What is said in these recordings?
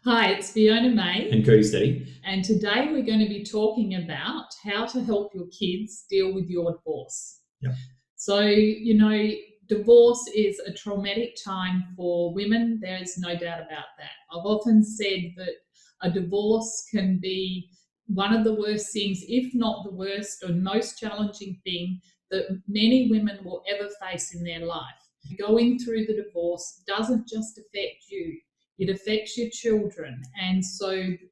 Hi, it's Fiona May, And Cody Steady. and today we're going to be talking about how to help your kids deal with your divorce. Yeah. So, divorce is a traumatic time for women. There's no doubt about that. I've often said that a divorce can be one of the worst things, if not the worst or most challenging thing that many women will ever face in their life. Going through the divorce doesn't just affect you, it affects your children. And so,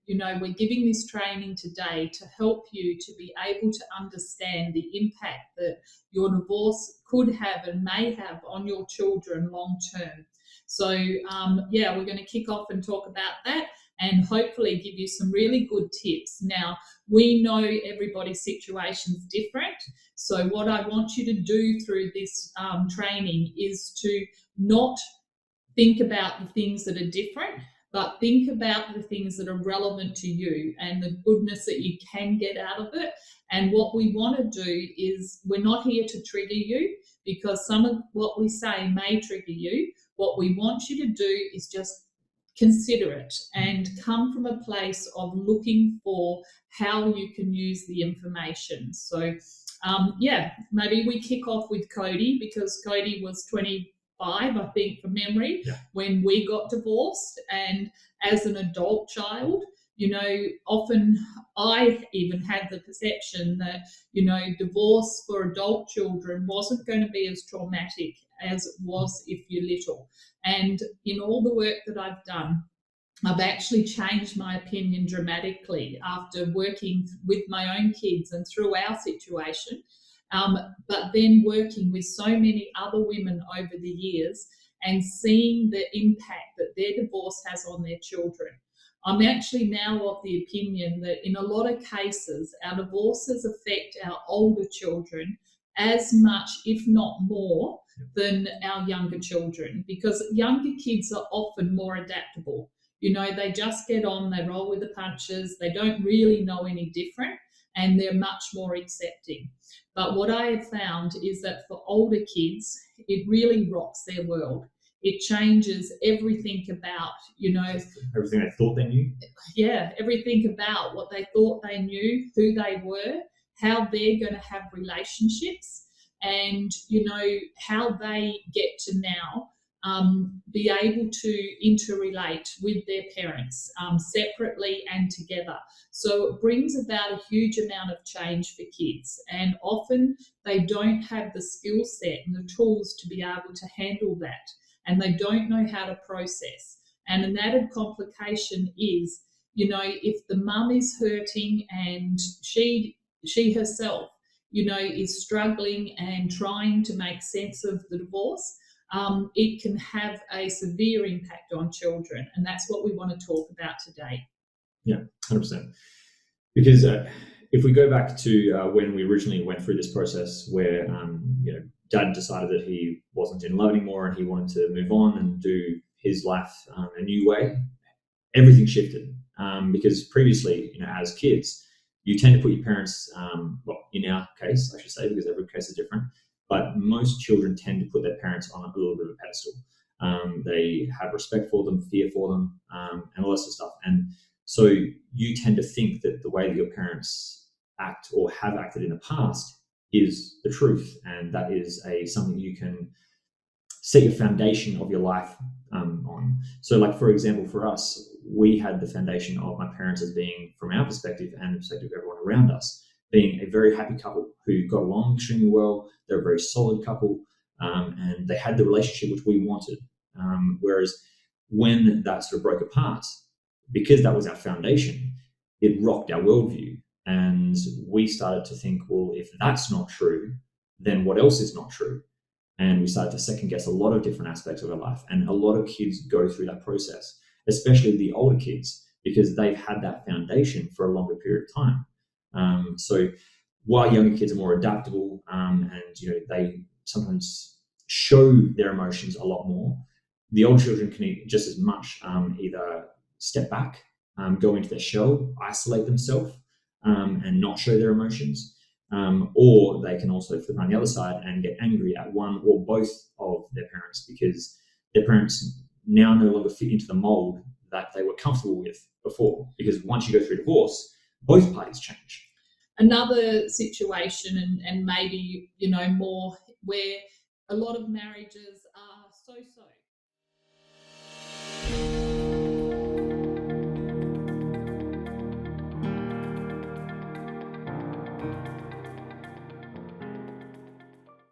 we're giving this training today to help you to be able to understand the impact that your divorce could have and may have on your children long term. So, we're going to kick off and talk about that and hopefully give you some really good tips. Now, we know everybody's situation is different. So what I want you to do through this training is to not think about the things that are different, but think about the things that are relevant to you and the goodness that you can get out of it. And what we want to do is, we're not here to trigger you, because some of what we say may trigger you. What we want you to do is just consider it and come from a place of looking for how you can use the information. So maybe we kick off with Cody, because Cody was 25, I think, from memory, when we got divorced. And as an adult child, often I even had the perception that, divorce for adult children wasn't going to be as traumatic as it was if you're little. And in all the work that I've done, I've actually changed my opinion dramatically after working with my own kids and through our situation, but then working with so many other women over the years and seeing the impact that their divorce has on their children. I'm actually now of the opinion that in a lot of cases, our divorces affect our older children as much, if not more, than our younger children, because younger kids are often more adaptable. They just get on, they roll with the punches, they don't really know any different, and they're much more accepting. But what I have found is that for older kids, it really rocks their world. It changes everything about, everything they thought they knew. Yeah, everything about what they thought they knew, who they were, how they're going to have relationships, and, how they get to now be able to interrelate with their parents separately and together. So it brings about a huge amount of change for kids, and often they don't have the skill set and the tools to be able to handle that, and they don't know how to process. And an added complication is, if the mum is hurting and she herself, is struggling and trying to make sense of the divorce, it can have a severe impact on children. And that's what we want to talk about today. Yeah, 100%. Because if we go back to when we originally went through this process where, Dad decided that he wasn't in love anymore and he wanted to move on and do his life a new way, everything shifted. Because previously, as kids, you tend to put your parents, in our case, I should say, because every case is different, but most children tend to put their parents on a little bit of a pedestal. They have respect for them, fear for them, and all that sort of stuff. And so you tend to think that the way that your parents act or have acted in the past is the truth, and that is something you can set your foundation of your life on. So, like, for example, for us, we had the foundation of my parents as being, from our perspective and the perspective of everyone around us, being a very happy couple who got along extremely well. They're a very solid couple, and they had the relationship which we wanted. Whereas when that sort of broke apart, because that was our foundation, it rocked our worldview. And we started to think, well, if that's not true, then what else is not true? And we started to second guess a lot of different aspects of our life. And a lot of kids go through that process, especially the older kids, because they've had that foundation for a longer period of time. So while younger kids are more adaptable, and they sometimes show their emotions a lot more, the older children can just as much either step back, go into their shell, isolate themselves, and not show their emotions. Or they can also flip on the other side and get angry at one or both of their parents, because their parents now no longer fit into the mold that they were comfortable with before. Because once you go through divorce, both parties change. Another situation, and maybe, more where a lot of marriages are so-so.